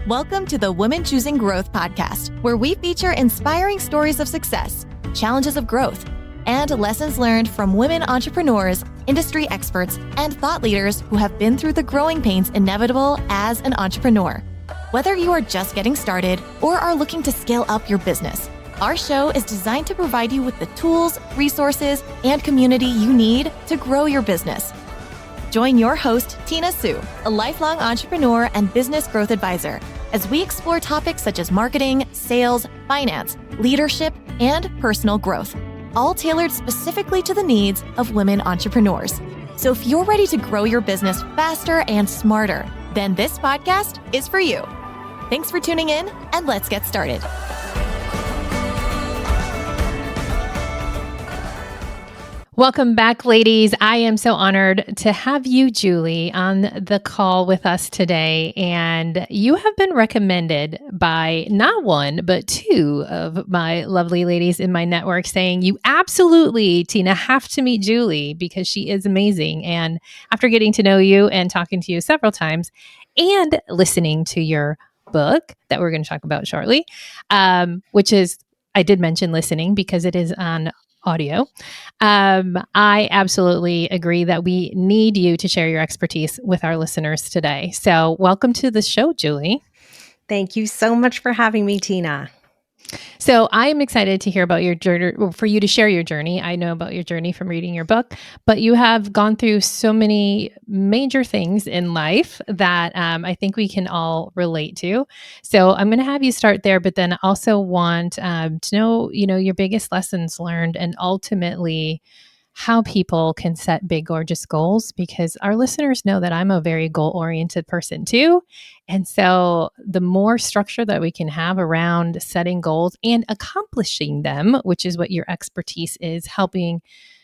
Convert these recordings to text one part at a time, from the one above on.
Welcome to the Women Choosing Growth podcast, where we feature inspiring stories of success, challenges of growth, and lessons learned from women entrepreneurs, industry experts, and thought leaders who have been through the growing pains inevitable as an entrepreneur. Whether you are just getting started or are looking to scale up your business, our show is designed to provide you with the tools, resources, and community you need to grow your business. Join your host, Tina Sue, a lifelong entrepreneur and business growth advisor, as we explore topics such as marketing, sales, finance, leadership, and personal growth, all tailored specifically to the needs of women entrepreneurs. So if you're ready to grow your business faster and smarter, then this podcast is for you. Thanks for tuning in, and let's get started. Welcome back, ladies. I am so honored to have you, Julie, on the call with us today. And you have been recommended by not one, but two of my lovely ladies in my network saying, you absolutely, Tina, have to meet Julie because she is amazing. And after getting to know you and talking to you several times and listening to your book that we're going to talk about shortly, which is, I did mention listening because it is on audio. I absolutely agree that we need you to share your expertise with our listeners today. So welcome to the show, Julie. Thank you so much for having me, Tina. So I am excited to hear about your journey, for you to share your journey. I know about your journey from reading your book, but you have gone through so many major things in life that I think we can all relate to. So I'm going to have you start there, but then also want to know, your biggest lessons learned and ultimately how people can set big, gorgeous goals, because our listeners know that I'm a very goal-oriented person too. And so the more structure that we can have around setting goals and accomplishing them, which is what your expertise is helping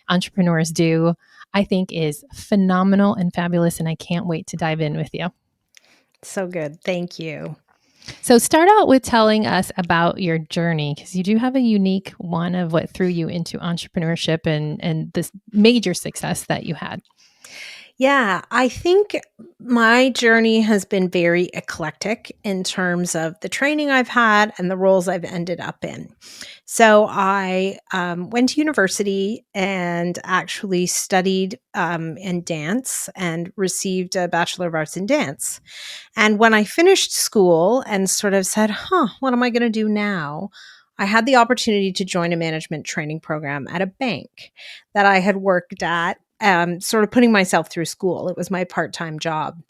entrepreneurs do, I think is phenomenal and fabulous. And I can't wait to dive in with you. So good. Thank you. So start out with telling us about your journey, because you do have a unique one of what threw you into entrepreneurship and this major success that you had. Yeah, I think my journey has been very eclectic in terms of the training I've had and the roles I've ended up in. So I went to university and actually studied in dance and received a Bachelor of Arts in Dance. And when I finished school and sort of said, what am I going to do now? I had the opportunity to join a management training program at a bank that I had worked at, sort of putting myself through school. It was my part-time job.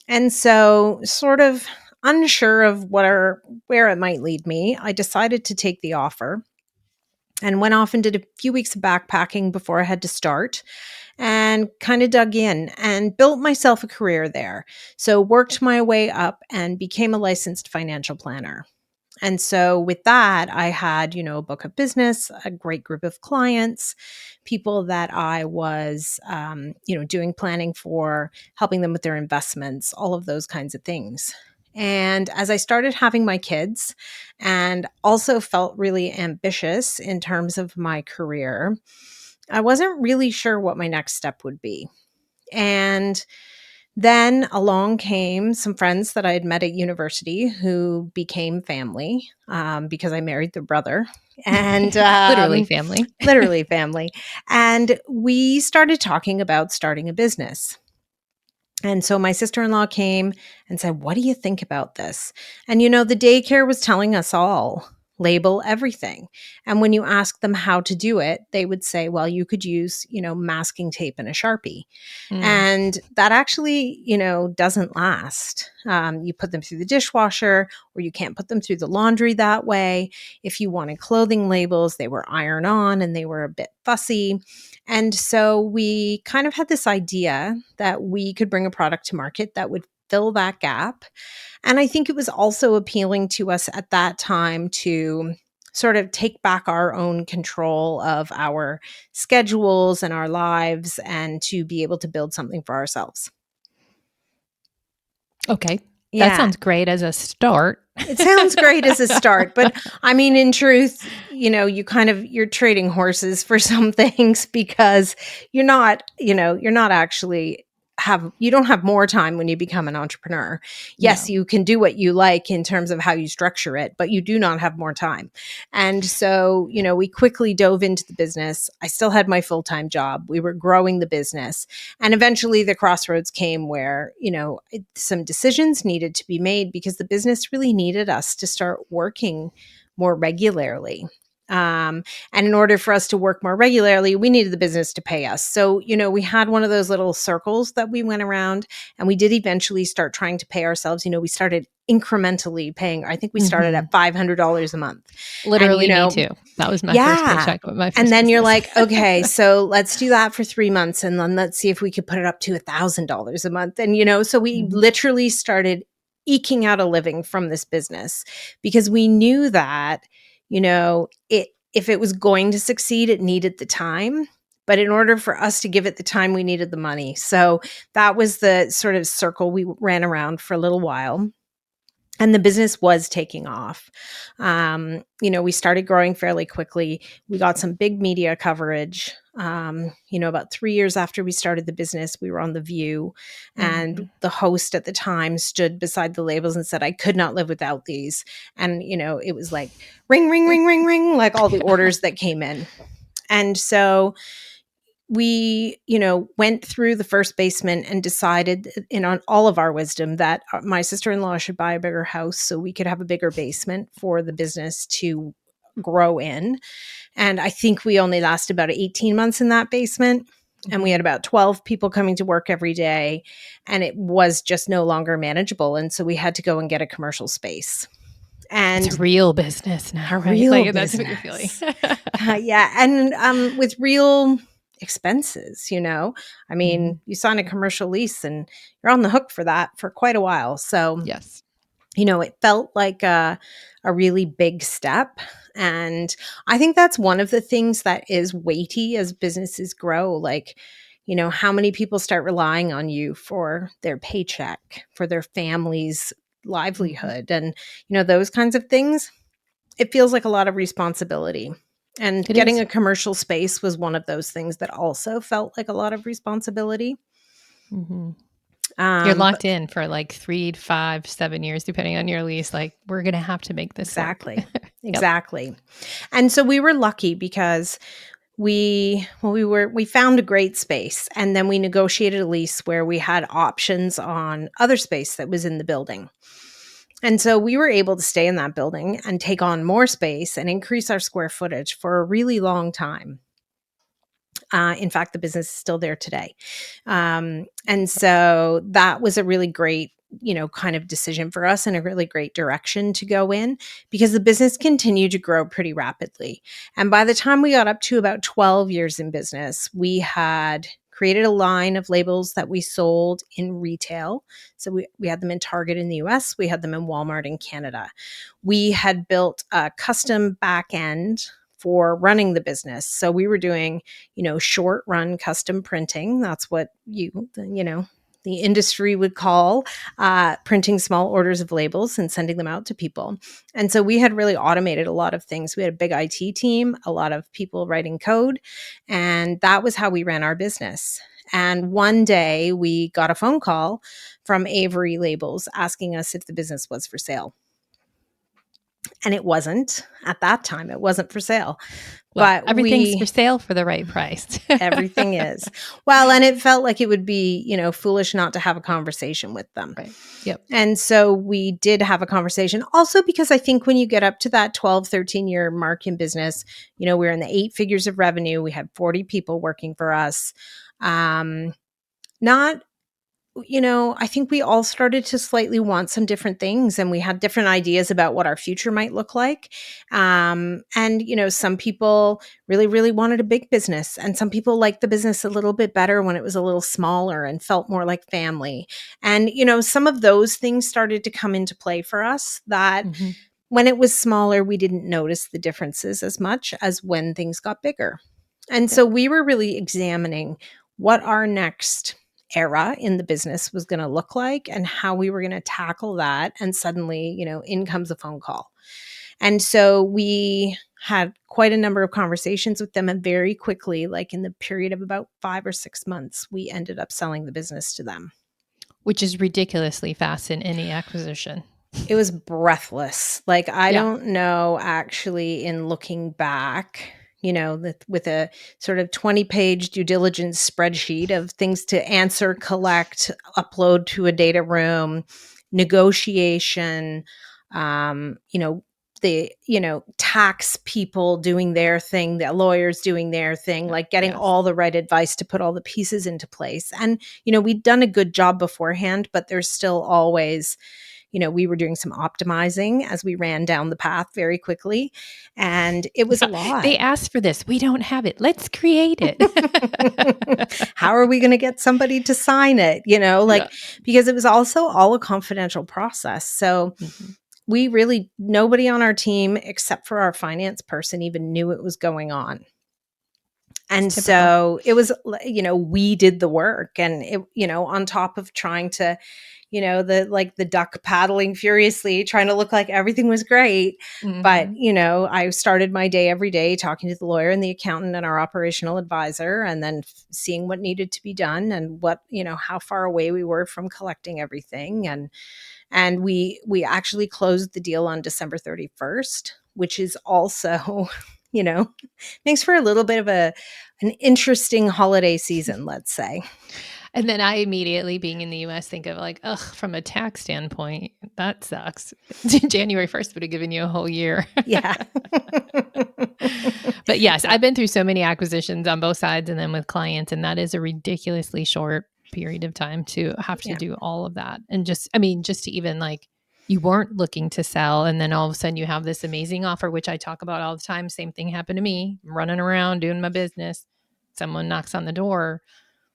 And so sort of unsure of where it might lead me, I decided to take the offer and went off and did a few weeks of backpacking before I had to start and kind of dug in and built myself a career there. So worked my way up and became a licensed financial planner. And so with that, I had, a book of business, a great group of clients, people that I was, doing planning for, helping them with their investments, all of those kinds of things. And as I started having my kids and also felt really ambitious in terms of my career, I wasn't really sure what my next step would be. And then along came some friends that I had met at university who became family because I married their brother. And Literally family. Literally family. And we started talking about starting a business. And so my sister-in-law came and said, what do you think about this? And, the daycare was telling us all, label everything. And when you ask them how to do it, they would say, well, you could use, masking tape and a Sharpie. And that actually, doesn't last. You put them through the dishwasher, or you can't put them through the laundry that way. If you wanted clothing labels, they were iron on and they were a bit fussy. And so we kind of had this idea that we could bring a product to market that would fill that gap. And I think it was also appealing to us at that time to sort of take back our own control of our schedules and our lives and to be able to build something for ourselves. Okay. That sounds great as a start. It sounds great as a start, but I mean, in truth, you're trading horses for some things because you're not actually don't have more time when you become an entrepreneur. Yes, No. you can do what you like in terms of how you structure it, but you do not have more time. And so, we quickly dove into the business. I still had my full-time job. We were growing the business. And eventually the crossroads came where, some decisions needed to be made because the business really needed us to start working more regularly. And in order for us to work more regularly, we needed the business to pay us. So, we had one of those little circles that we went around, and we did eventually start trying to pay ourselves. We started incrementally paying. I think we started at $500 a month. Literally And, me too. That was my first yeah. paycheck with my first And then you're business. like, okay, so let's do that for 3 months. And then let's see if we could put it up to $1,000 a month. And, so we literally started eking out a living from this business because we knew that, if it was going to succeed, it needed the time. But in order for us to give it the time, we needed the money. So that was the sort of circle we ran around for a little while. And the business was taking off. We started growing fairly quickly. We got some big media coverage. About 3 years after we started the business, we were on The View. And the host at the time stood beside the labels and said, "I could not live without these." And, it was like ring, ring, ring, ring, ring, like all the orders that came in. And so we, went through the first basement and decided on all of our wisdom that my sister-in-law should buy a bigger house so we could have a bigger basement for the business to grow in. And I think we only lasted about 18 months in that basement. And we had about 12 people coming to work every day. And it was just no longer manageable. And so we had to go and get a commercial space. And it's a real business now, right? Real business. That's what you're feeling. Yeah. And with real expenses, I mean, you sign a commercial lease and you're on the hook for that for quite a while. So, Yes. It felt like a really big step. And I think that's one of the things that is weighty as businesses grow. Like, how many people start relying on you for their paycheck, for their family's livelihood, and, those kinds of things. It feels like a lot of responsibility. And getting a commercial space was one of those things that also felt like a lot of responsibility. You're locked in for like 3 to 5, 7 years, depending on your lease. Like, we're going to have to make this exactly. work. Exactly. And so we were lucky because we found a great space, and then we negotiated a lease where we had options on other space that was in the building. And so we were able to stay in that building and take on more space and increase our square footage for a really long time. In fact, the business is still there today. And so that was a really great, kind of decision for us and a really great direction to go in because the business continued to grow pretty rapidly. And by the time we got up to about 12 years in business, we had created a line of labels that we sold in retail. So we had them in Target in the US, we had them in Walmart in Canada. We had built a custom back end for running the business. So we were doing, short run custom printing. That's what the industry would call printing small orders of labels and sending them out to people. And so we had really automated a lot of things. We had a big IT team, a lot of people writing code, and that was how we ran our business. And one day we got a phone call from Avery Labels asking us if the business was for sale. And it wasn't at that time. It wasn't for sale. Well, but everything's for sale for the right price. Everything is. Well, and it felt like it would be, foolish not to have a conversation with them. Right. Yep. And so we did have a conversation. Also because I think when you get up to that 12, 13-year mark in business, we're in the 8 figures of revenue. We had 40 people working for us. I think we all started to slightly want some different things, and we had different ideas about what our future might look like. And some people really, really wanted a big business, and some people liked the business a little bit better when it was a little smaller and felt more like family. And, some of those things started to come into play for us that when it was smaller, we didn't notice the differences as much as when things got bigger. And so we were really examining what our next era in the business was going to look like and how we were going to tackle that. And suddenly, in comes a phone call. And so we had quite a number of conversations with them, and very quickly, like in the period of about 5 or 6 months, we ended up selling the business to them. Which is ridiculously fast in any acquisition. It was breathless. Like, I Yeah. don't know, actually, in looking back, with a sort of 20-page due diligence spreadsheet of things to answer, collect, upload to a data room, negotiation, the tax people doing their thing, the lawyers doing their thing, like getting Yes. all the right advice to put all the pieces into place. And we'd done a good job beforehand, but there's still always, we were doing some optimizing as we ran down the path very quickly, and it was a lot. They asked for this. We don't have it. Let's create it. How are we going to get somebody to sign it? Yeah. Because it was also all a confidential process. So we really, nobody on our team except for our finance person even knew it was going on. And so it was, we did the work, and it, on top of trying to, the duck paddling furiously, trying to look like everything was great. But, I started my day every day talking to the lawyer and the accountant and our operational advisor, and then seeing what needed to be done and what, how far away we were from collecting everything. And we actually closed the deal on December 31st, which is also, makes for a little bit of an interesting holiday season, let's say. And then I immediately, being in the US, think of like, from a tax standpoint, that sucks. January 1st would have given you a whole year. Yeah. But yes, I've been through so many acquisitions on both sides and then with clients, and that is a ridiculously short period of time to have to do all of that. And just to even like, you weren't looking to sell, and then all of a sudden you have this amazing offer, which I talk about all the time. Same thing happened to me. I'm running around doing my business. Someone knocks on the door.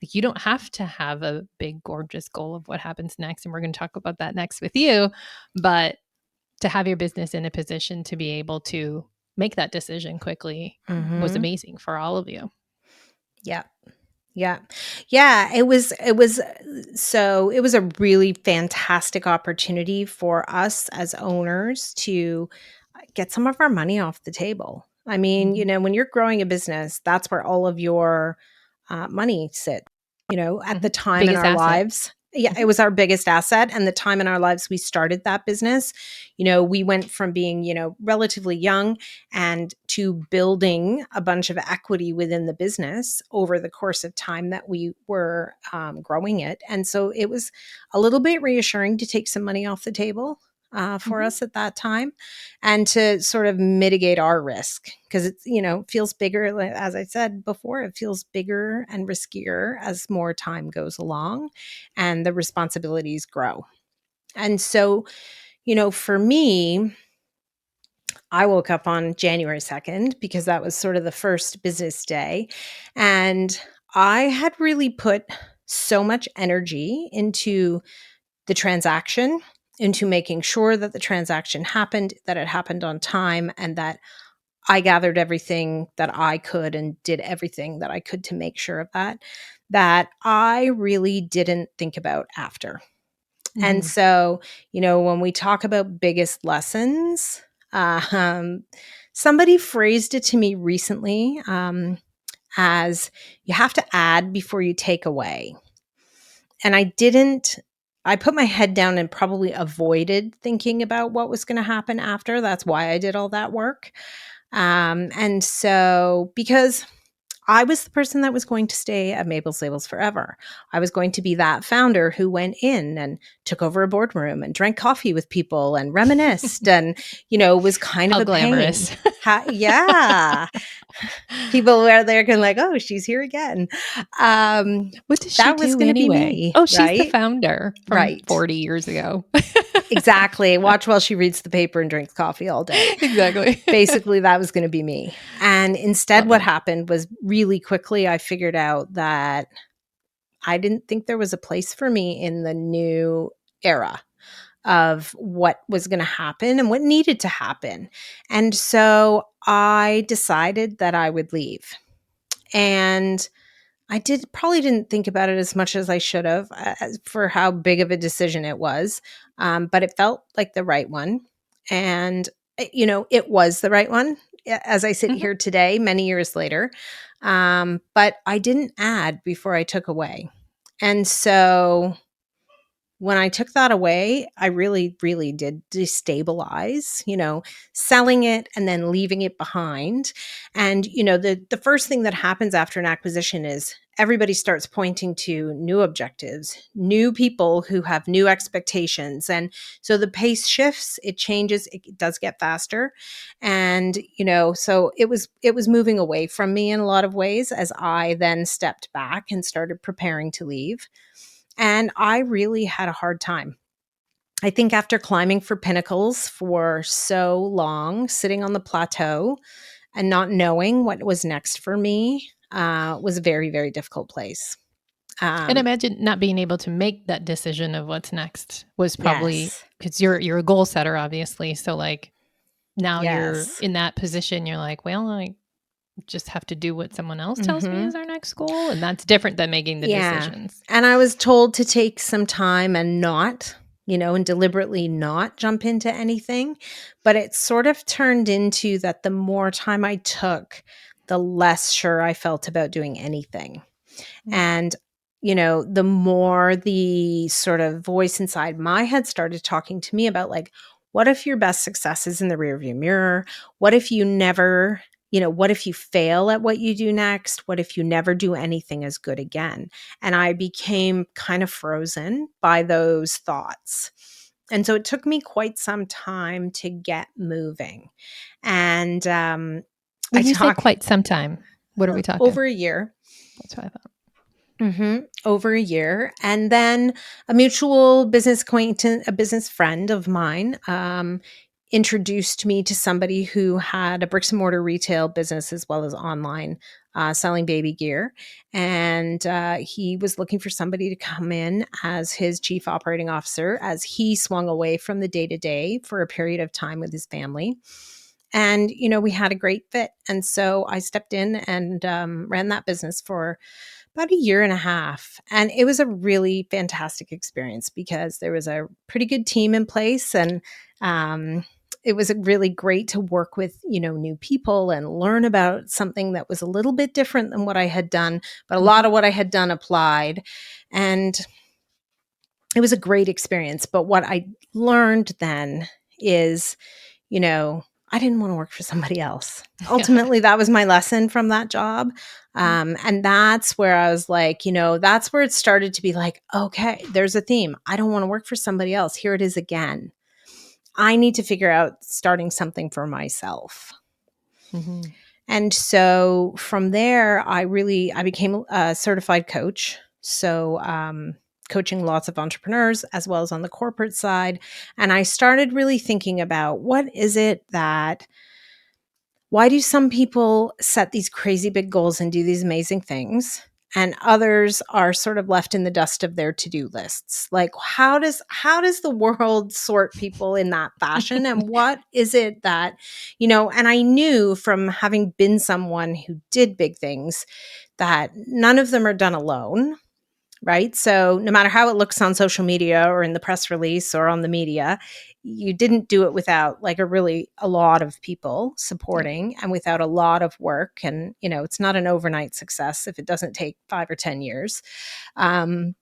Like, you don't have to have a big, gorgeous goal of what happens next. And we're going to talk about that next with you. But to have your business in a position to be able to make that decision quickly was amazing for all of you. Yeah. Yeah. Yeah. It was a really fantastic opportunity for us as owners to get some of our money off the table. I mean, when you're growing a business, that's where all of your money sits. At the time Biggest in our asset. lives. Yeah, it was our biggest asset. And the time in our lives we started that business, we went from being, relatively young and to building a bunch of equity within the business over the course of time that we were growing it. And so it was a little bit reassuring to take some money off the table for us at that time, and to sort of mitigate our risk, because it's, feels bigger. As I said before, it feels bigger and riskier as more time goes along and the responsibilities grow. And so, for me, I woke up on January 2nd because that was sort of the first business day. And I had really put so much energy into the transaction, into making sure that the transaction happened, that it happened on time, and that I gathered everything that I could and did everything that I could to make sure of that I really didn't think about after. And so, when we talk about biggest lessons, somebody phrased it to me recently as, you have to add before you take away. And I put my head down and probably avoided thinking about what was going to happen after. That's why I did all that work. And so, because I was the person that was going to stay at Mabel's Labels forever. I was going to be that founder who went in and took over a boardroom and drank coffee with people and reminisced and, was kind of How a glamorous. pain. Yeah. People were there going like, oh, she's here again. What does she that was do going to be anyway? me. Oh, she's the right? founder from Right. 40 years ago. Exactly. Watch while she reads the paper and drinks coffee all day. Exactly. Basically, that was going to be me. And instead, what happened was, really quickly, I figured out that I didn't think there was a place for me in the new era of what was going to happen and what needed to happen. And so I decided that I would leave. And I probably didn't think about it as much as I should have for how big of a decision it was. But it felt like the right one. And it was the right one as I sit Mhm. here today, many years later. But I didn't add before I took away. And so when I took that away, I really, really did destabilize, selling it and then leaving it behind. And, the first thing that happens after an acquisition is everybody starts pointing to new objectives, new people who have new expectations. And so the pace shifts, it changes, it does get faster. And, so it was moving away from me in a lot of ways as I then stepped back and started preparing to leave. And I really had a hard time. I think after climbing for pinnacles for so long, sitting on the plateau and not knowing what was next for me was a very, very difficult place. And Um, imagine not being able to make that decision of what's next was probably yes, because you're a goal setter, obviously. So like now you're yes. in that position, you're like, well, I just have to do what someone else tells me Hmm. is our next goal. And that's different than making the Yeah. decisions. And I was told to take some time and not, and deliberately not jump into anything. But it sort of turned into that the more time I took, the less sure I felt about doing anything. Mm. And, the more the sort of voice inside my head started talking to me about like, what if your best success is in the rearview mirror? What if you never, what if you fail at what you do next? What if you never do anything as good again? And I became kind of frozen by those thoughts. And so it took me quite some time to get moving. And I When you say talk quite some time, what are we talking? over a year. That's what I thought. Over a year. And then a mutual business acquaintance, a business friend of mine, introduced me to somebody who had a bricks and mortar retail business as well as online selling baby gear. And he was looking for somebody to come in as his chief operating officer as he swung away from the day to day for a period of time with his family. And, we had a great fit. And so I stepped in and ran that business for about a year and a half. And it was a really fantastic experience because there was a pretty good team in place. And it was really great to work with, new people and learn about something that was a little bit different than what I had done, but a lot Mhm. of what I had done applied. And it was a great experience. But what I learned then is, I didn't want to work for somebody else. Yeah. Ultimately, that was my lesson from that job. And that's where I was like, that's where it started to be like, okay, there's a theme. I don't want to work for somebody else. Here it is again. I need to figure out starting something for myself. Mhm. And so from there, I became a certified coach. So, coaching lots of entrepreneurs as well as on the corporate side. And I started really thinking about why do some people set these crazy big goals and do these amazing things? And others are sort of left in the dust of their to-do lists. Like how does the world sort people in that fashion? And what is it that, and I knew from having been someone who did big things that none of them are done alone, right? So no matter how it looks on social media or in the press release or on the media, you didn't do it without like a lot of people Yep. supporting and without a lot of work. And, it's not an overnight success if it doesn't take 5 or 10 years. Um,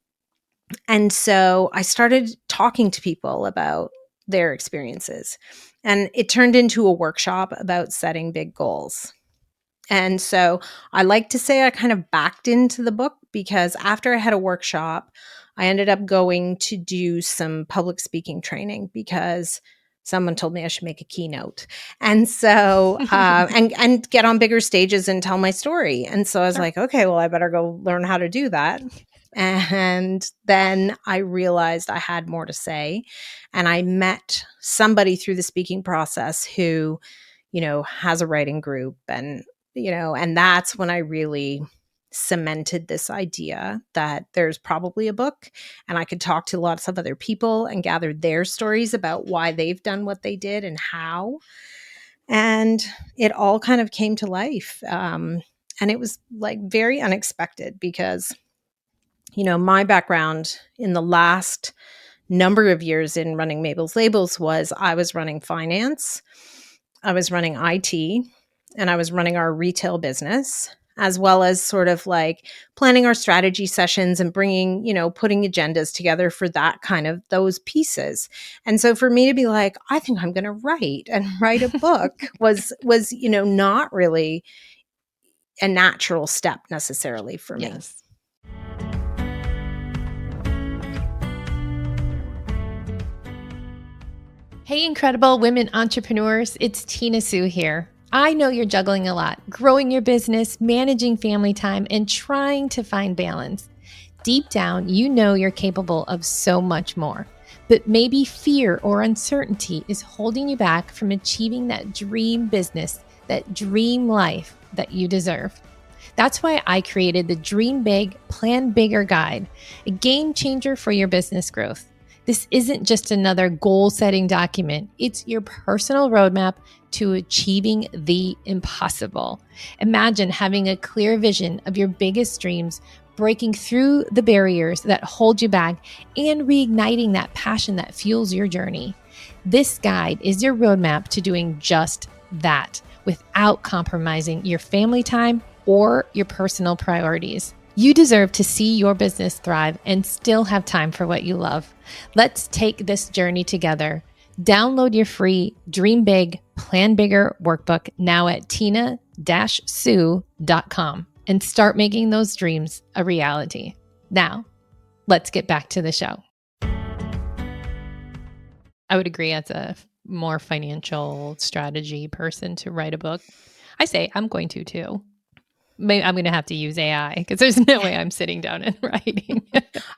and so I started talking to people about their experiences. And it turned into a workshop about setting big goals. And so I like to say I kind of backed into the book because after I had a workshop, I ended up going to do some public speaking training because someone told me I should make a keynote. And so, and get on bigger stages and tell my story. And so I was Sure. like, okay, well, I better go learn how to do that. And then I realized I had more to say. And I met somebody through the speaking process who, has a writing group and that's when I really cemented this idea that there's probably a book and I could talk to lots of other people and gather their stories about why they've done what they did and how. And it all kind of came to life. And it was like very unexpected because, my background in the last number of years in running Mabel's Labels was I was running finance. I was running IT, and I was running our retail business, as well as sort of like planning our strategy sessions and bringing, putting agendas together for that kind of those pieces. And so for me to be like, I think I'm going to write a book was, not really a natural step necessarily for me. Yes. Hey, incredible women entrepreneurs. It's Tina Sue here. I know you're juggling a lot, growing your business, managing family time, and trying to find balance. Deep down, you know you're capable of so much more, but maybe fear or uncertainty is holding you back from achieving that dream business, that dream life that you deserve. That's why I created the Dream Big, Plan Bigger guide, a game changer for your business growth. This isn't just another goal-setting document. It's your personal roadmap to achieving the impossible. Imagine having a clear vision of your biggest dreams, breaking through the barriers that hold you back, and reigniting that passion that fuels your journey. This guide is your roadmap to doing just that without compromising your family time or your personal priorities. You deserve to see your business thrive and still have time for what you love. Let's take this journey together. Download your free Dream Big, Plan Bigger workbook now at tina-sue.com and start making those dreams a reality. Now, let's get back to the show. I would agree, as a more financial strategy person, to write a book. I say I'm going to too. Maybe I'm going to have to use AI because there's no way I'm sitting down and writing.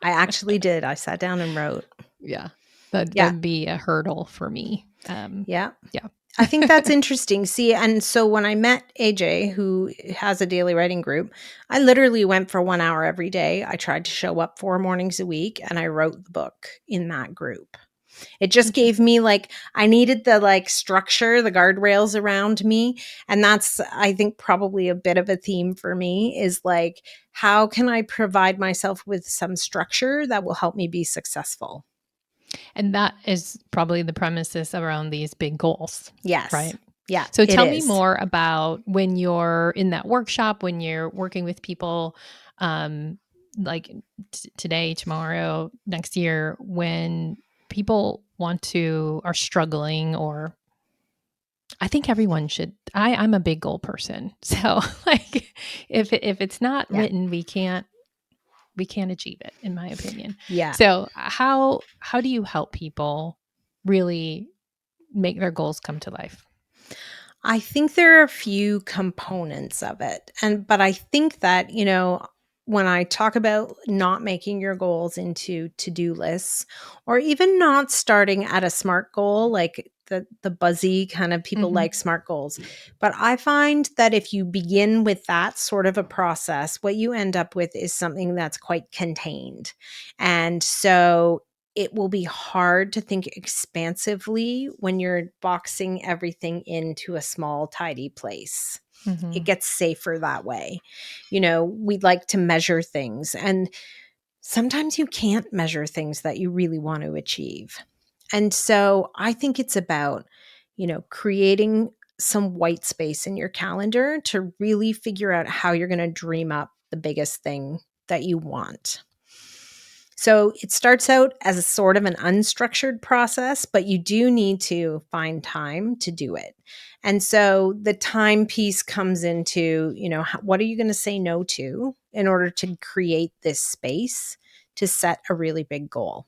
I actually did. I sat down and wrote. Yeah. That'd be a hurdle for me. Yeah. Yeah. I think that's interesting. See, and so when I met AJ, who has a daily writing group, I literally went for 1 hour every day. I tried to show up 4 mornings a week, and I wrote the book in that group. It just gave me I needed the structure, the guardrails around me. And that's, I think, probably a bit of a theme for me is how can I provide myself with some structure that will help me be successful? And that is probably the premises around these big goals. Yes. Right. Yeah. So tell me more about when you're in that workshop, when you're working with people, today, tomorrow, next year, when people are struggling, or I think everyone should. I'm a big goal person. So if it's not written, we can't achieve it, in my opinion. Yeah. So how do you help people really make their goals come to life? I think there are a few components of it. But I think that, when I talk about not making your goals into to-do lists, or even not starting at a SMART goal, like the buzzy kind of people like SMART goals. But I find that if you begin with that sort of a process, what you end up with is something that's quite contained. And so it will be hard to think expansively when you're boxing everything into a small, tidy place. It gets safer that way. We'd like to measure things, and sometimes you can't measure things that you really want to achieve. And so I think it's about, creating some white space in your calendar to really figure out how you're going to dream up the biggest thing that you want. So it starts out as a sort of an unstructured process, but you do need to find time to do it. And so the time piece comes into, what are you going to say no to in order to create this space to set a really big goal?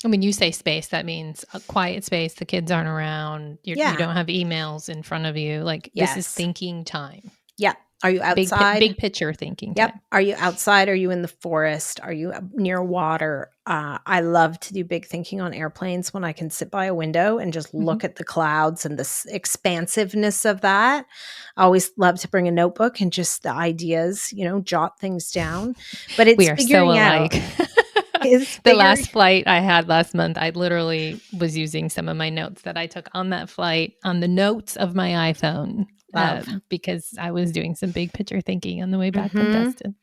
I mean, you say space, that means a quiet space. The kids aren't around. You don't have emails in front of you. This is thinking time. Yep. Are you outside? Big picture thinking. Yep. Time. Are you outside? Are you in the forest? Are you near water? I love to do big thinking on airplanes when I can sit by a window and just look at the clouds and the expansiveness of that. I always love to bring a notebook and just the ideas, jot things down. But it's we are figuring so alike. out. The last flight I had last month, I literally was using some of my notes that I took on that flight on the notes of my iPhone. Because I was doing some big picture thinking on the way back from Destin.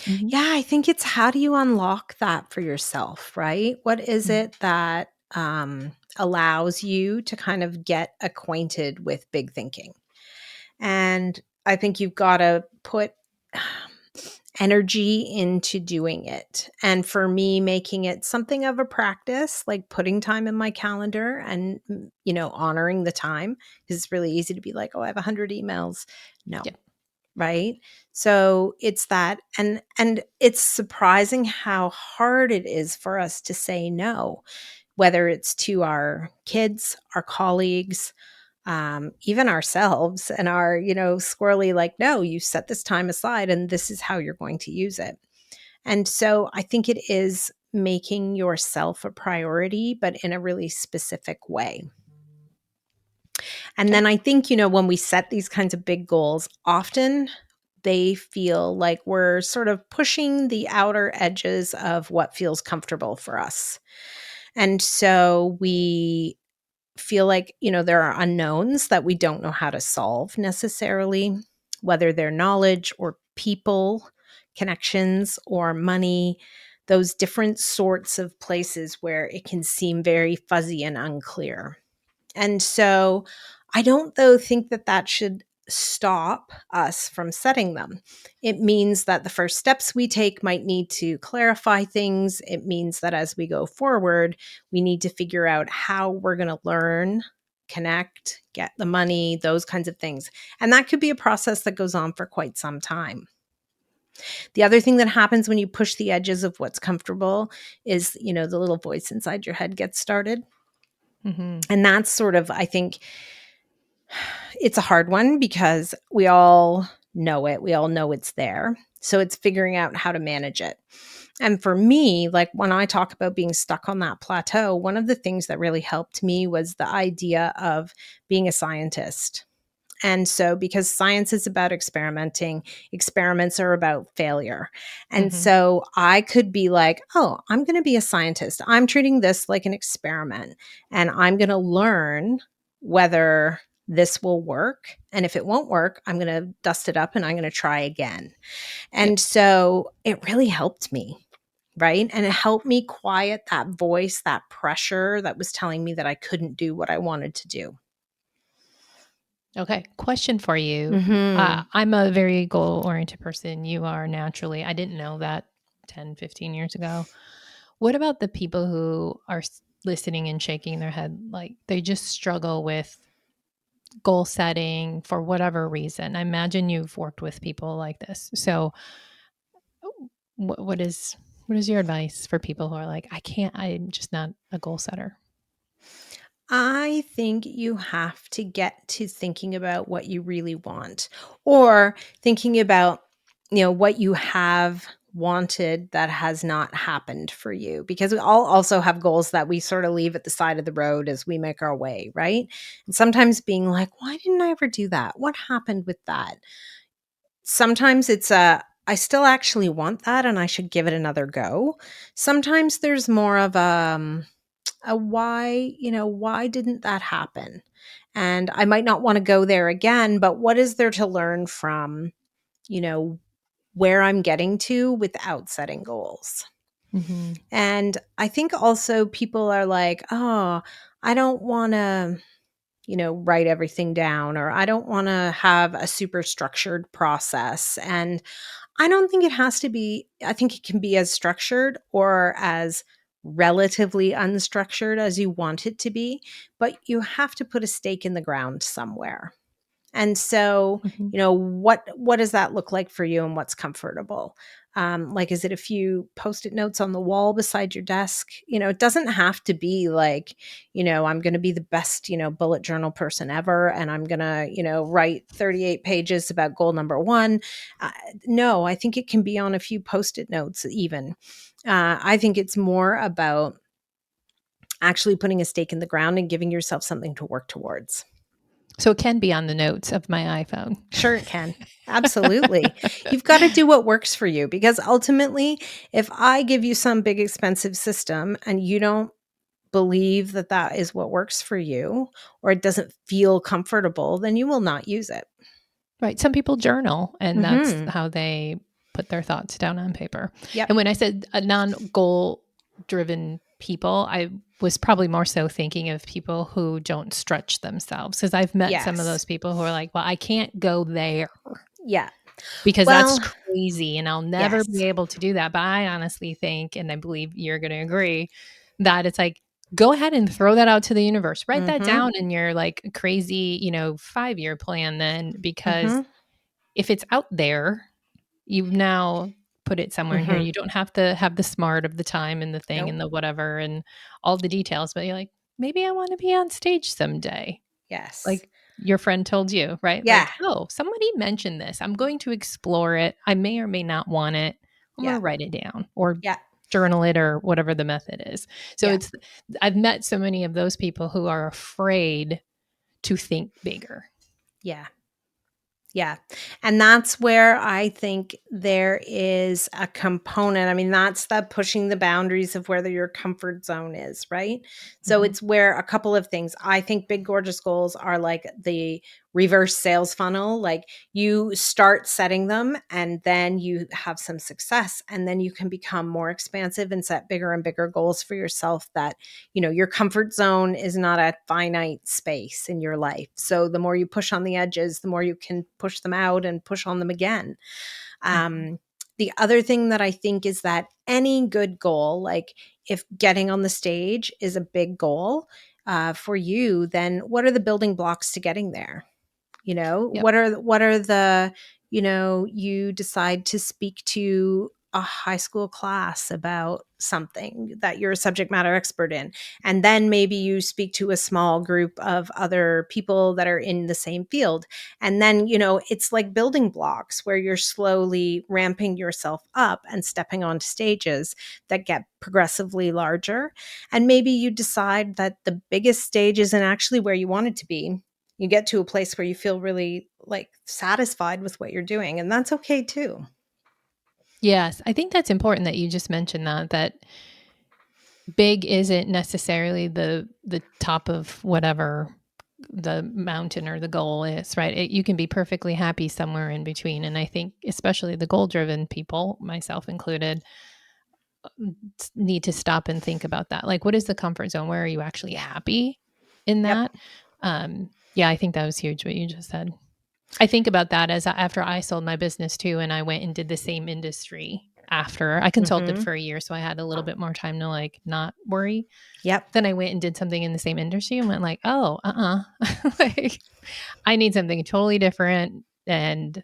Yeah, I think it's how do you unlock that for yourself, right? What is it that allows you to kind of get acquainted with big thinking. And I think you've got to put energy into doing it. And for me, making it something of a practice, like putting time in my calendar and, honoring the time, because it's really easy to be like, oh, I have 100 emails. No. Yeah. Right. So it's that. And it's surprising how hard it is for us to say no, whether it's to our kids, our colleagues, even ourselves, and our, squirrely, like, no, you set this time aside and this is how you're going to use it. And so I think it is making yourself a priority, but in a really specific way. And then I think, when we set these kinds of big goals, often they feel like we're sort of pushing the outer edges of what feels comfortable for us. And so we feel like, there are unknowns that we don't know how to solve necessarily, whether they're knowledge or people, connections or money, those different sorts of places where it can seem very fuzzy and unclear. And so I don't, though, think that that should stop us from setting them. It means that the first steps we take might need to clarify things. It means that as we go forward, we need to figure out how we're going to learn, connect, get the money, those kinds of things. And that could be a process that goes on for quite some time. The other thing that happens when you push the edges of what's comfortable is, the little voice inside your head gets started. Mm-hmm. And that's sort of, I think, it's a hard one because we all know it. We all know it's there. So it's figuring out how to manage it. And for me, like when I talk about being stuck on that plateau, one of the things that really helped me was the idea of being a scientist. And so, because science is about experimenting, experiments are about failure. And Mm-hmm. so I could be like, oh, I'm going to be a scientist. I'm treating this like an experiment and I'm going to learn whether this will work. And if it won't work, I'm going to dust it up and I'm going to try again. And so it really helped me. Right. And it helped me quiet that voice, that pressure that was telling me that I couldn't do what I wanted to do. Okay. Question for you. Mm-hmm. I'm a very goal-oriented person. You are naturally. I didn't know that 10, 15 years ago. What about the people who are listening and shaking their head? Like they just struggle with goal setting for whatever reason. I imagine you've worked with people like this. So what is your advice for people who are like, I'm just not a goal setter? I think you have to get to thinking about what you really want, or thinking about, what you have wanted that has not happened for you, because we all also have goals that we sort of leave at the side of the road as we make our way, right? And sometimes being like, why didn't I ever do that? What happened with that? Sometimes it's I still actually want that and I should give it another go. Sometimes there's more of a why, why didn't that happen? And I might not want to go there again, but what is there to learn from, you know, where I'm getting to without setting goals? Mm-hmm. And I think also people are like, oh, I don't want to, write everything down, or I don't want to have a super structured process. And I don't think it has to be, I think it can be as structured or as relatively unstructured as you want it to be, but you have to put a stake in the ground somewhere. And so, Mm-hmm. what does that look like for you and what's comfortable? Like, is it a few Post-it notes on the wall beside your desk? It doesn't have to be like, I'm going to be the best, bullet journal person ever. And I'm going to, write 38 pages about goal number one. No, I think it can be on a few Post-it notes even. I think it's more about actually putting a stake in the ground and giving yourself something to work towards. So it can be on the notes of my iPhone. Sure, it can. Absolutely. You've got to do what works for you, because ultimately, if I give you some big expensive system and you don't believe that that is what works for you, or it doesn't feel comfortable, then you will not use it. Right. Some people journal and that's Mm-hmm. how they put their thoughts down on paper. Yep. And when I said a non-goal driven people, I was probably more so thinking of people who don't stretch themselves, because I've met some of Yes. those people who are like, well, I can't go there Yeah. because that's Well, crazy and I'll never yes. be able to do that. But I honestly think, and I believe you're going to agree, that it's like, go ahead and throw that out to the universe. Write that Mhm. down in your like crazy, 5-year plan then, because Mhm. if it's out there, you've now put it somewhere in here. Mhm. You don't have to have the smart of the time and the thing Nope. and the whatever and all the details, but you're like, maybe I want to be on stage someday. Yes. Like your friend told you, right? Yeah. Like, oh, somebody mentioned this. I'm going to explore it. I may or may not want it. I'm going Yeah. to write it down or Yeah. journal it or whatever the method is. So Yeah. I've met so many of those people who are afraid to think bigger. Yeah. Yeah. And that's where I think there is a component. I mean, that's the pushing the boundaries of whether your comfort zone is, right? So Mhm. it's where a couple of things. I think big, gorgeous goals are like the reverse sales funnel. Like you start setting them and then you have some success and then you can become more expansive and set bigger and bigger goals for yourself that, your comfort zone is not a finite space in your life. So the more you push on the edges, the more you can push them out and push on them again. Mhm. The other thing that I think is that any good goal, like if getting on the stage is a big goal for you, then what are the building blocks to getting there? Yep. What are the, you decide to speak to a high school class about something that you're a subject matter expert in. And then maybe you speak to a small group of other people that are in the same field. And then, it's like building blocks where you're slowly ramping yourself up and stepping onto stages that get progressively larger. And maybe you decide that the biggest stage isn't actually where you want it to be. You get to a place where you feel really like satisfied with what you're doing, and that's okay too. Yes, I think that's important that you just mentioned that big isn't necessarily the top of whatever the mountain or the goal is, right? You can be perfectly happy somewhere in between. And I think especially the goal driven people, myself included, need to stop and think about that. Like, what is the comfort zone? Where are you actually happy in Yep. that? Yeah, I think that was huge what you just said. I think about that as after I sold my business too, and I went and did the same industry after I consulted Mhm. for a year. So I had a little bit more time to like not worry. Yep. Then I went and did something in the same industry and went like, oh, like I need something totally different. And,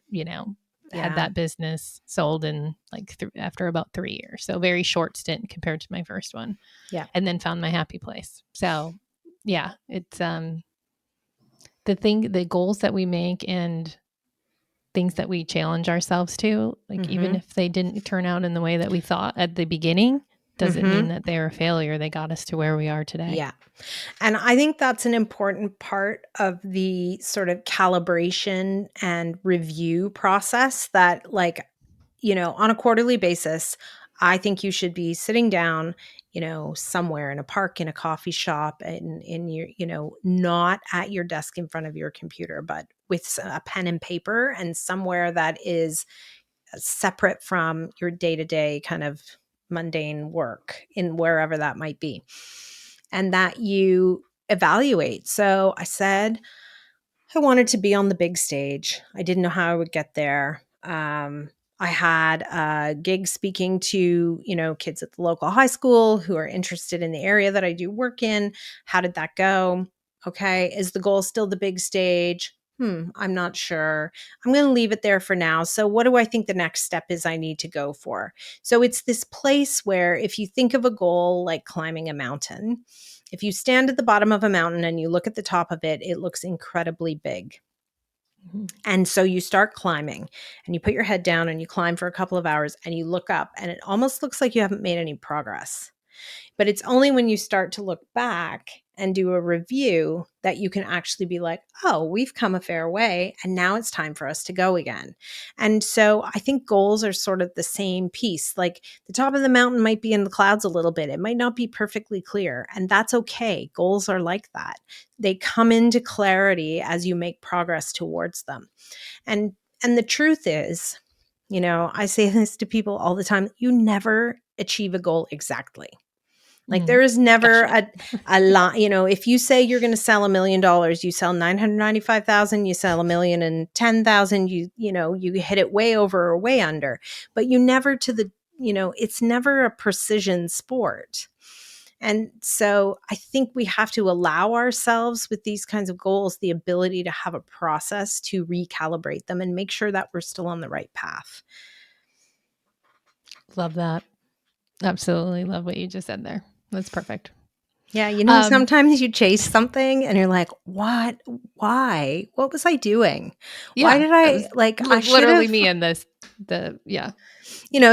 had Yeah. that business sold in like after about 3 years. So very short stint compared to my first one, Yeah. and then found my happy place. So yeah, it's the goals that we make and things that we challenge ourselves to, like even Mhm. if they didn't turn out in the way that we thought at the beginning, doesn't mean Mhm. that they're a failure. They got us to where we are today. Yeah. And I think that's an important part of the sort of calibration and review process that, like, on a quarterly basis, I think you should be sitting down, somewhere in a park, in a coffee shop, in your, not at your desk in front of your computer, but with a pen and paper and somewhere that is separate from your day to day kind of mundane work in wherever that might be. And that you evaluate. So I said, I wanted to be on the big stage. I didn't know how I would get there. I had a gig speaking to, kids at the local high school who are interested in the area that I do work in. How did that go? Okay. Is the goal still the big stage? I'm not sure. I'm going to leave it there for now. So, what do I think the next step is I need to go for? So, it's this place where if you think of a goal like climbing a mountain, if you stand at the bottom of a mountain and you look at the top of it, it looks incredibly big. Mhm. And so you start climbing and you put your head down and you climb for a couple of hours and you look up and it almost looks like you haven't made any progress. But it's only when you start to look back and do a review that you can actually be like, oh, we've come a fair way. And now it's time for us to go again. And so I think goals are sort of the same piece. Like the top of the mountain might be in the clouds a little bit, it might not be perfectly clear. And that's okay. Goals are like that. They come into clarity as you make progress towards them. And the truth is, I say this to people all the time, you never achieve a goal exactly. Like there is never Gotcha. a lot, if you say you're going to sell $1 million, you sell 995,000, you sell 1,010,000, you hit it way over or way under, but you never it's never a precision sport. And so I think we have to allow ourselves with these kinds of goals, the ability to have a process to recalibrate them and make sure that we're still on the right path. Love that. Absolutely love what you just said there. That's perfect. Yeah, sometimes you chase something and you're like, what? Why? What was I doing? Why did that I was I should literally have, me in this.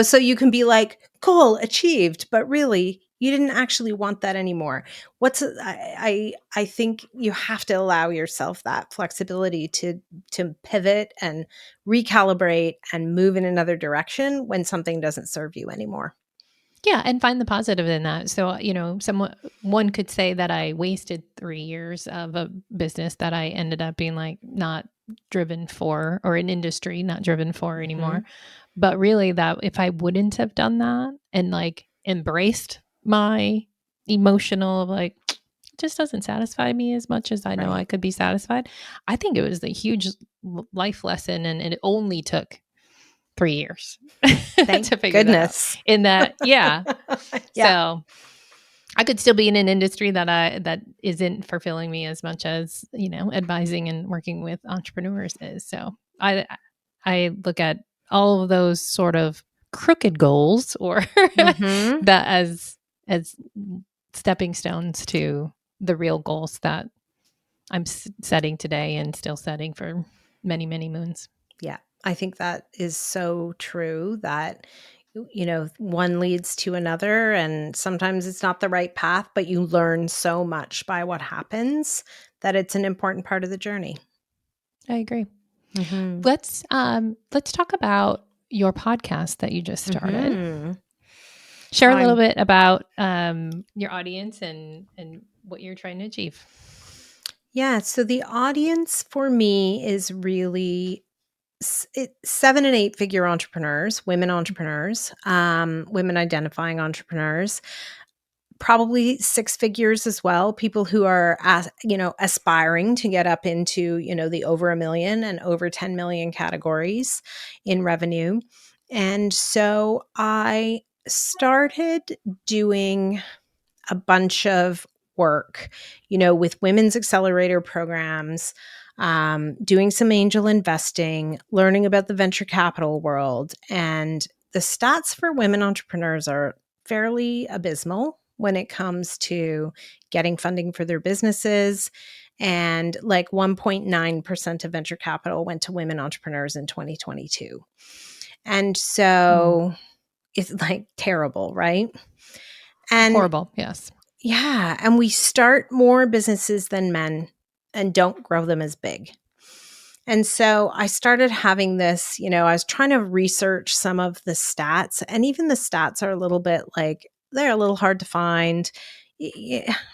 so you can be like, goal achieved, but really you didn't actually want that anymore. I think you have to allow yourself that flexibility to pivot and recalibrate and move in another direction when something doesn't serve you anymore. Yeah, and find the positive in that. So, one could say that I wasted 3 years of a business that I ended up being like not driven for, or an industry not driven for anymore. Mhm. But really, that if I wouldn't have done that and like embraced my emotional, like, it just doesn't satisfy me as much as I know I Right. could be satisfied. I think it was a huge life lesson, and it only took 3 years Thank to figure that out. goodness. In that, yeah. Yeah. So I could still be in an industry that isn't fulfilling me as much as, advising and working with entrepreneurs is. So I look at all of those sort of crooked goals or Mhm. that as stepping stones to the real goals that I'm setting today and still setting for many, many moons. Yeah, I think that is so true that, one leads to another, and sometimes it's not the right path, but you learn so much by what happens that it's an important part of the journey. I agree. Mhm. Let's talk about your podcast that you just started. Mhm. Share a little I'm bit about your audience and what you're trying to achieve. Yeah, so the audience for me is really 7 and 8 figure entrepreneurs, women entrepreneurs, women identifying entrepreneurs. Probably 6 figures as well, people who are aspiring to get up into, the over 1 million and over 10 million categories in revenue. And so I started doing a bunch of work, with women's accelerator programs, doing some angel investing, learning about the venture capital world. And the stats for women entrepreneurs are fairly abysmal when it comes to getting funding for their businesses. And like 1.9% of venture capital went to women entrepreneurs in 2022. And so it's like terrible, right? And Horrible. Yes. yeah, and we start more businesses than men and don't grow them as big. And so I started having this, I was trying to research some of the stats, and even the stats are a little bit like they're a little hard to find.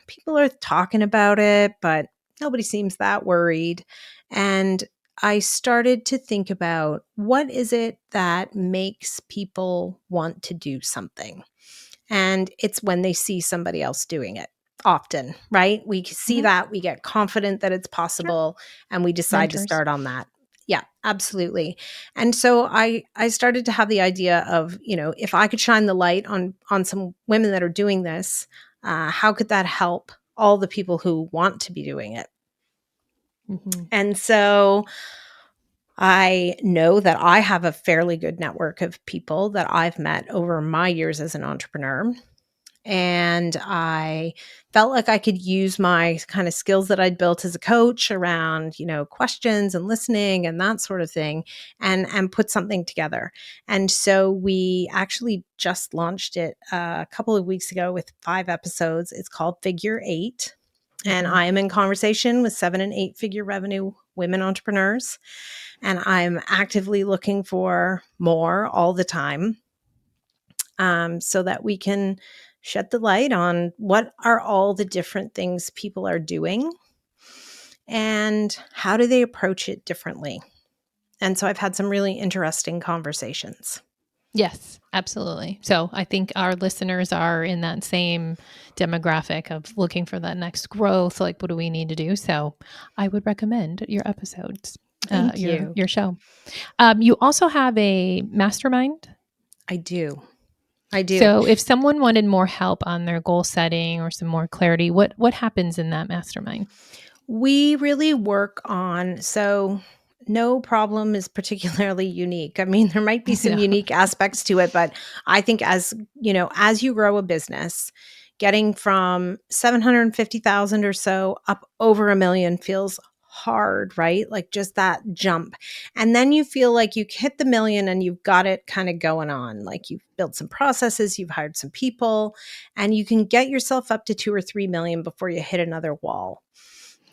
People are talking about it, but nobody seems that worried. And I started to think about what is it that makes people want to do something? And it's when they see somebody else doing it often, right? We see Mhm. that, we get confident that it's Sure. possible, and we decide to Mentors. start on that. Yeah, absolutely. And so I started to have the idea of, if I could shine the light on some women that are doing this, how could that help all the people who want to be doing it? Mhm. And so I know that I have a fairly good network of people that I've met over my years as an entrepreneur. And I felt like I could use my kind of skills that I'd built as a coach around, questions and listening and that sort of thing, and put something together. And so we actually just launched it a couple of weeks ago with 5 episodes. It's called Figure 8. And Mhm. I am in conversation with 7 and 8 figure revenue women entrepreneurs. And I'm actively looking for more all the time, so that we can shed the light on what are all the different things people are doing and how do they approach it differently. And so I've had some really interesting conversations. Yes, absolutely. So I think our listeners are in that same demographic of looking for that next growth. Like, what do we need to do? So I would recommend your episodes, Thank you. your show. You also have a mastermind. I do. I do. So if someone wanted more help on their goal setting or some more clarity, what happens in that mastermind? We really work on, so no problem is particularly unique. I mean, there might be some No. unique aspects to it, but I think as, as you grow a business, getting from 750,000 or so up over a million feels hard, right? Like just that jump. And then you feel like you hit the million and you've got it kind of going on. Like you've built some processes, you've hired some people, and you can get yourself up to 2 or 3 million before you hit another wall.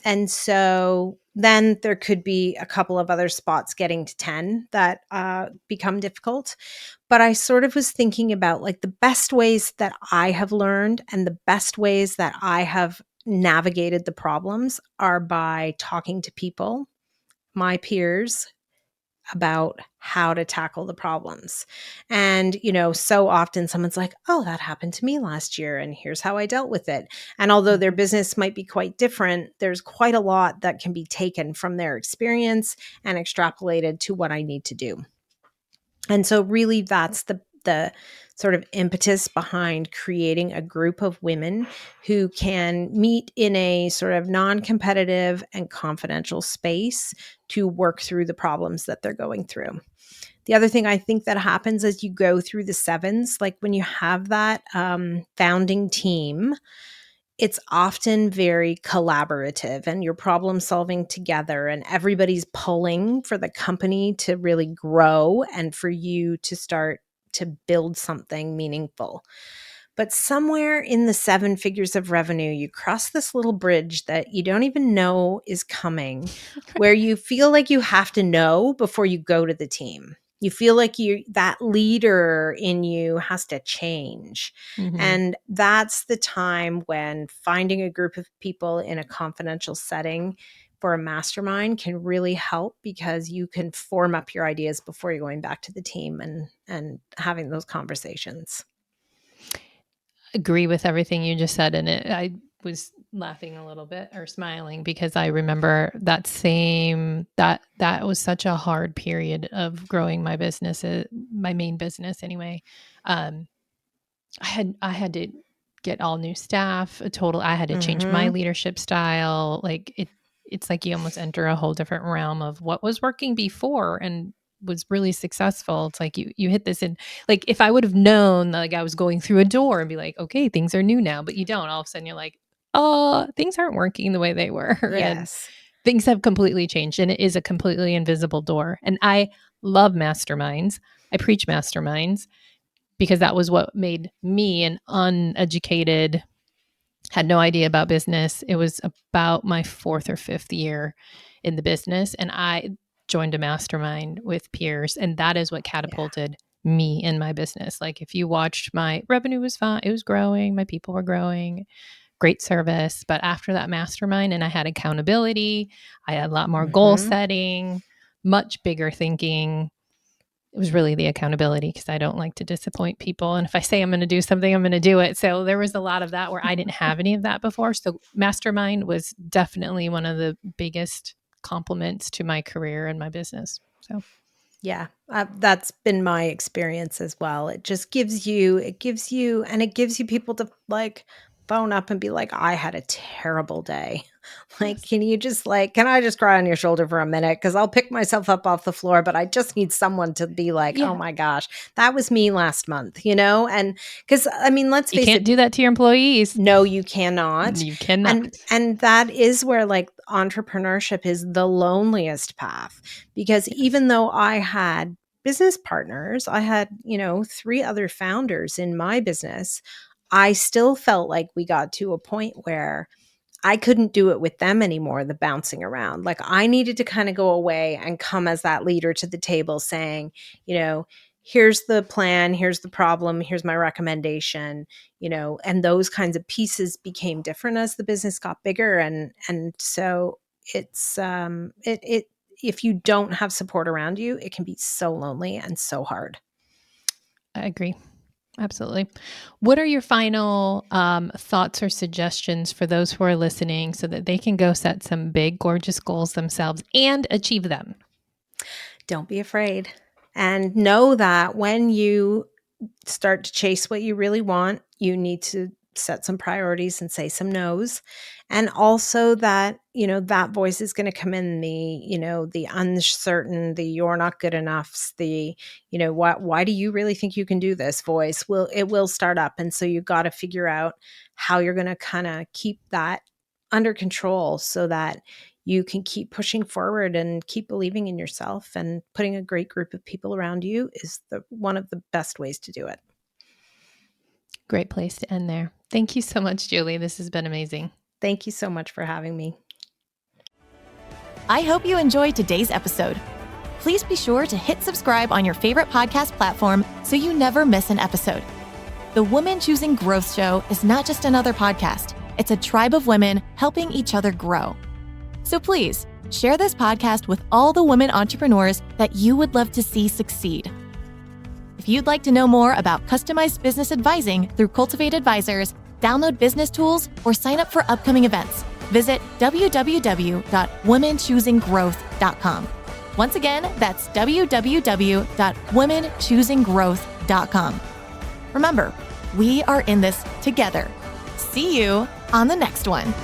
And so then there could be a couple of other spots getting to 10 that become difficult. But I sort of was thinking about like the best ways that I have learned and the best ways that I have navigated the problems are by talking to people, my peers, about how to tackle the problems. And, so often someone's like, oh, that happened to me last year, and here's how I dealt with it. And although their business might be quite different, there's quite a lot that can be taken from their experience and extrapolated to what I need to do. And so really that's the sort of impetus behind creating a group of women who can meet in a sort of non-competitive and confidential space to work through the problems that they're going through. The other thing I think that happens as you go through the sevens, like when you have that founding team, it's often very collaborative and you're problem solving together and everybody's pulling for the company to really grow and for you to start to build something meaningful. But somewhere in the 7 figures of revenue, you cross this little bridge that you don't even know is coming, where you feel like you have to know before you go to the team. You feel like that leader in you has to change. Mm-hmm. And that's the time when finding a group of people in a confidential setting for a mastermind can really help, because you can form up your ideas before you're going back to the team and having those conversations. Agree with everything you just said. And I was laughing a little bit or smiling because I remember that was such a hard period of growing my business, my main business anyway. I had to get all new staff, I had to change my leadership style. Like it's like you almost enter a whole different realm of what was working before and was really successful. It's like you hit this in, like, if I would have known, like I was going through a door and be like, okay, things are new now, but you don't. All of a sudden you're like, oh, things aren't working the way they were. And Yes. things have completely changed, and it is a completely invisible door. And I love masterminds. I preach masterminds because that was what made me an uneducated, had no idea about business. It was about my 4th or 5th year in the business, and I joined a mastermind with peers, and that is what catapulted me in my business. Like, if you watched, my revenue was fine, it was growing, my people were growing, great service. But after that mastermind, and I had accountability, I had a lot more goal setting, much bigger thinking. It was really the accountability, because I don't like to disappoint people. And if I say I'm going to do something, I'm going to do it. So there was a lot of that where I didn't have any of that before. So mastermind was definitely one of the biggest compliments to my career and my business. So Yeah, that's been my experience as well. It just gives you, and it gives you people to like phone up and be like, I had a terrible day. Like, yes. can I just cry on your shoulder for a minute? Because I'll pick myself up off the floor, but I just need someone to be like, oh Yeah. my gosh, that was me last month, And because, I mean, let's You face can't it, do that to your employees. no, you cannot. You cannot. And that is where like entrepreneurship is the loneliest path, because Yes. even though I had business partners, I had, 3 other founders in my business, I still felt like we got to a point where I couldn't do it with them anymore, the bouncing around. Like I needed to kind of go away and come as that leader to the table saying, here's the plan, here's the problem, here's my recommendation, and those kinds of pieces became different as the business got bigger. And so it's it if you don't have support around you, it can be so lonely and so hard. I agree. Absolutely. What are your final thoughts or suggestions for those who are listening so that they can go set some big, gorgeous goals themselves and achieve them? Don't be afraid. And know that when you start to chase what you really want, you need to set some priorities and say some no's. And also that, that voice is going to come in, the uncertain, the you're not good enoughs, the, why do you really think you can do this voice? It will start up. And so you got to figure out how you're going to kind of keep that under control so that you can keep pushing forward and keep believing in yourself, and putting a great group of people around you is one of the best ways to do it. Great place to end there. Thank you so much, Julie. This has been amazing. Thank you so much for having me. I hope you enjoyed today's episode. Please be sure to hit subscribe on your favorite podcast platform so you never miss an episode. The Women Choosing Growth Show is not just another podcast. It's a tribe of women helping each other grow. So please share this podcast with all the women entrepreneurs that you would love to see succeed. If you'd like to know more about customized business advising through Cultivate Advisors, download business tools, or sign up for upcoming events, visit www.womenchoosinggrowth.com. Once again, that's www.womenchoosinggrowth.com. Remember, we are in this together. See you on the next one.